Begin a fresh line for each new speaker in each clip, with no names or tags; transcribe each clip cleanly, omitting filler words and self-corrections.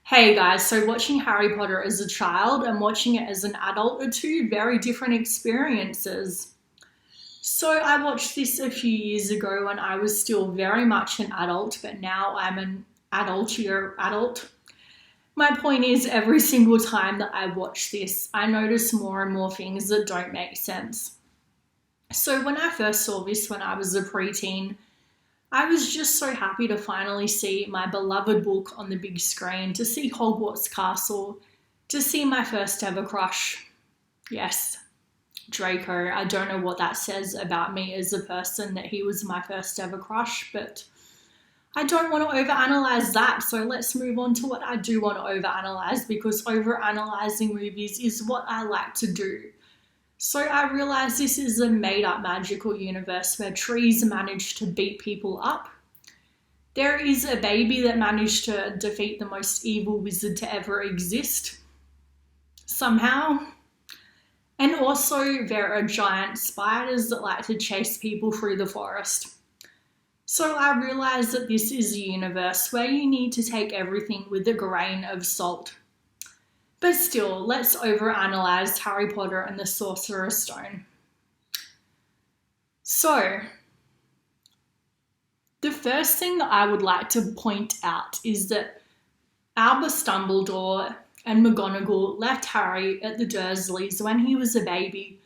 Hey guys, so watching Harry Potter as a child and watching it as an adult are two very different experiences. So I watched this a few years ago when I was still very much an adult, but now I'm an adultier adult. My point is, every single time that I watch this, I notice more and more things that don't make sense. So when I first saw this when I was a preteen, I was just so happy to finally see my beloved book on the big screen, to see Hogwarts Castle, to see my first ever crush. Yes, Draco. I don't know what that says about me as a person that he was my first ever crush, but I don't want to overanalyze that. So let's move on to what I do want to overanalyze, because overanalyzing movies is what I like to do. So I realise this is a made-up magical universe where trees manage to beat people up. There is a baby that managed to defeat the most evil wizard to ever exist, somehow. And also there are giant spiders that like to chase people through the forest. So I realise that this is a universe where you need to take everything with a grain of salt. But still, let's overanalyze Harry Potter and the Sorcerer's Stone. So, the first thing that I would like to point out is that Albus Dumbledore and McGonagall left Harry at the Dursleys when he was a baby,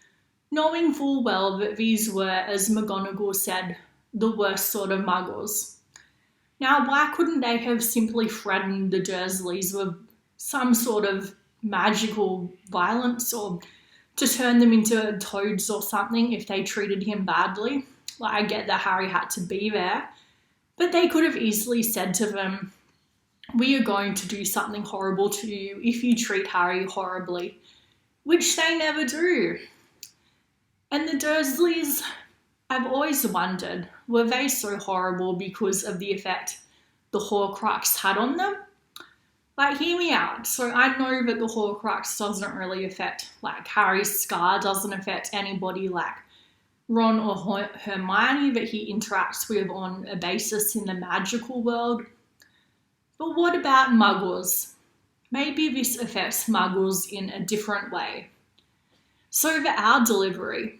knowing full well that these were, as McGonagall said, the worst sort of muggles. Now, why couldn't they have simply threatened the Dursleys with some sort of magical violence, or to turn them into toads or something if they treated him badly? Like, I get that Harry had to be there, but they could have easily said to them, "We are going to do something horrible to you if you treat Harry horribly," which they never do. And the Dursleys, I've always wondered, were they so horrible because of the effect the Horcrux had on them? Like, hear me out. So I know that the Horcrux doesn't really affect, like, Harry's scar doesn't affect anybody like Ron or Hermione that he interacts with on a basis in the magical world. But what about muggles? Maybe this affects muggles in a different way. So the owl delivery.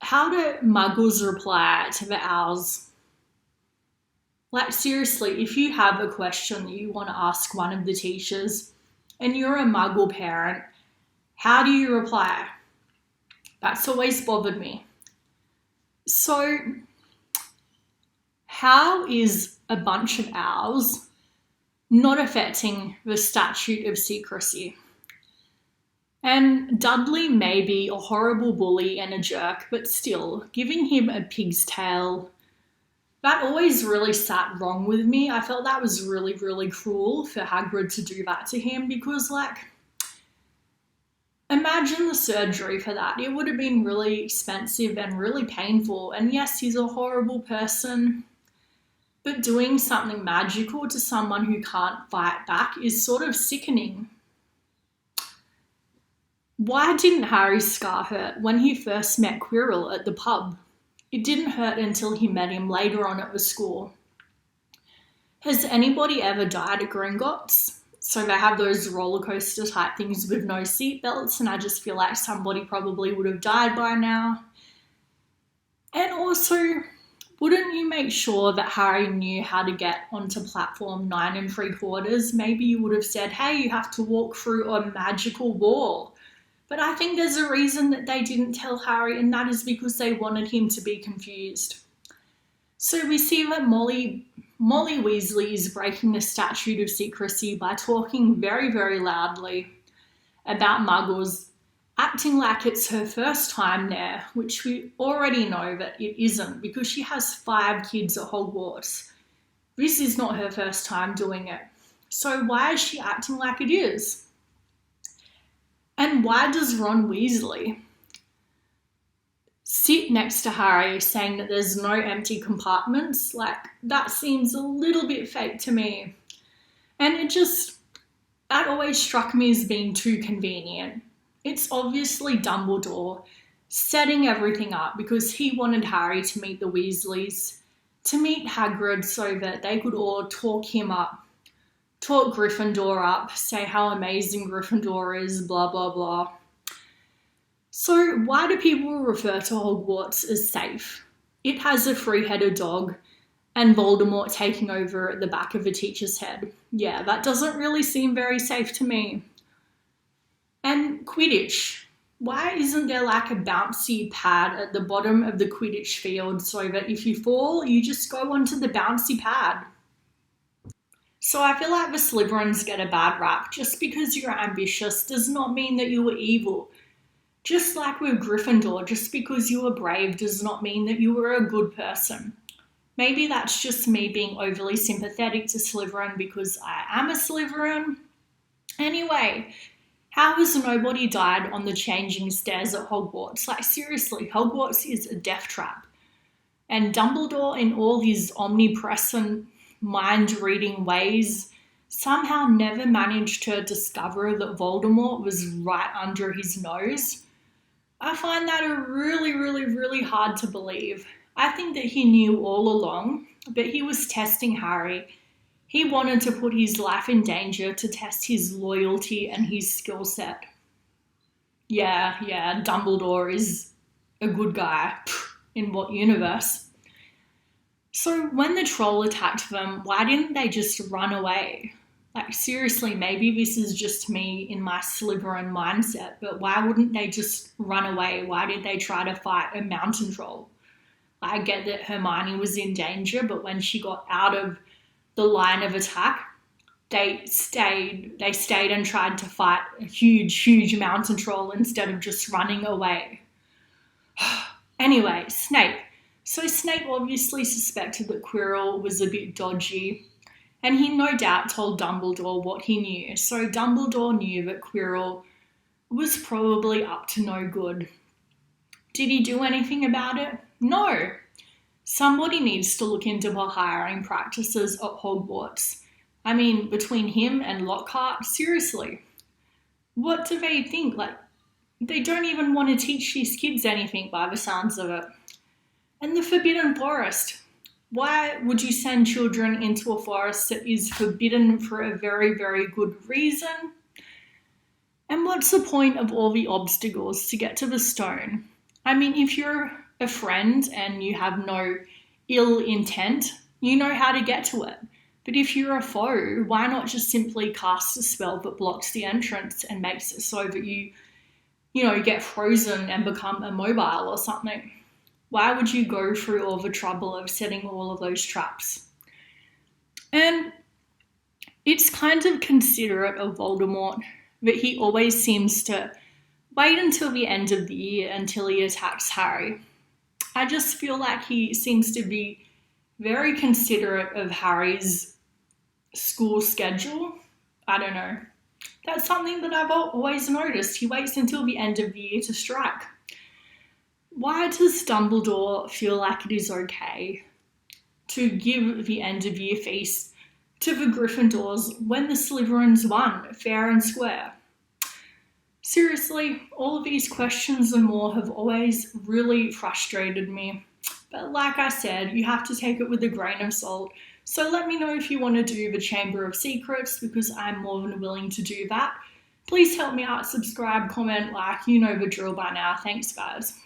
How do muggles reply to the owls? Like, seriously, if you have a question that you want to ask one of the teachers and you're a muggle parent, how do you reply? That's always bothered me. So, how is a bunch of owls not affecting the statute of secrecy? And Dudley may be a horrible bully and a jerk, but still, giving him a pig's tail, that always really sat wrong with me. I felt that was really, really cruel for Hagrid to do that to him, because, like, imagine the surgery for that. It would have been really expensive and really painful. And yes, he's a horrible person, but doing something magical to someone who can't fight back is sort of sickening. Why didn't Harry's scar hurt when he first met Quirrell at the pub? It didn't hurt until he met him later on at the school. Has anybody ever died at Gringotts? So they have those roller coaster type things with no seatbelts, and I just feel like somebody probably would have died by now. And also, wouldn't you make sure that Harry knew how to get onto platform 9 3/4? Maybe you would have said, "Hey, you have to walk through a magical wall." But I think there's a reason that they didn't tell Harry, and that is because they wanted him to be confused. So we see that Molly Weasley is breaking the statute of secrecy by talking very, very loudly about muggles, acting like it's her first time there, which we already know that it isn't, because she has 5 kids at Hogwarts. This is not her first time doing it. So why is she acting like it is? And why does Ron Weasley sit next to Harry saying that there's no empty compartments? Like, that seems a little bit fake to me. And that always struck me as being too convenient. It's obviously Dumbledore setting everything up because he wanted Harry to meet the Weasleys, to meet Hagrid so that they could all talk him up talk Gryffindor up, say how amazing Gryffindor is, blah, blah, blah. So why do people refer to Hogwarts as safe? It has a three-headed dog and Voldemort taking over at the back of a teacher's head. Yeah, that doesn't really seem very safe to me. And Quidditch. Why isn't there like a bouncy pad at the bottom of the Quidditch field so that if you fall, you just go onto the bouncy pad? So I feel like the Slytherins get a bad rap. Just because you're ambitious does not mean that you were evil. Just like with Gryffindor, just because you were brave does not mean that you were a good person. Maybe that's just me being overly sympathetic to Slytherin because I am a Slytherin. Anyway, how has nobody died on the changing stairs at Hogwarts? Like seriously, Hogwarts is a death trap. And Dumbledore, in all his omnipresent mind-reading ways, somehow never managed to discover that Voldemort was right under his nose. I find that really, really, really hard to believe. I think that he knew all along, but he was testing Harry. He wanted to put his life in danger to test his loyalty and his skill set. Yeah, Dumbledore is a good guy. In what universe? So when the troll attacked them, why didn't they just run away? Like seriously, maybe this is just me in my Slytherin mindset, but why wouldn't they just run away? Why did they try to fight a mountain troll? I get that Hermione was in danger, but when she got out of the line of attack, they stayed and tried to fight a huge mountain troll instead of just running away. Anyway, Snape. So Snape obviously suspected that Quirrell was a bit dodgy, and he no doubt told Dumbledore what he knew. So Dumbledore knew that Quirrell was probably up to no good. Did he do anything about it? No. Somebody needs to look into the hiring practices at Hogwarts. I mean, between him and Lockhart, seriously. What do they think? Like, they don't even want to teach these kids anything by the sounds of it. And the Forbidden Forest. Why would you send children into a forest that is forbidden for a very, very good reason? And what's the point of all the obstacles to get to the stone? I mean, if you're a friend and you have no ill intent, you know how to get to it. But if you're a foe, why not just simply cast a spell that blocks the entrance and makes it so that you get frozen and become immobile or something? Why would you go through all the trouble of setting all of those traps? And it's kind of considerate of Voldemort that he always seems to wait until the end of the year until he attacks Harry. I just feel like he seems to be very considerate of Harry's school schedule. I don't know. That's something that I've always noticed. He waits until the end of the year to strike. Why does Dumbledore feel like it is okay to give the end of year feast to the Gryffindors when the Slytherins won fair and square? Seriously, all of these questions and more have always really frustrated me. But like I said, you have to take it with a grain of salt. So let me know if you want to do the Chamber of Secrets, because I'm more than willing to do that. Please help me out, subscribe, comment, like, you know the drill by now. Thanks, guys.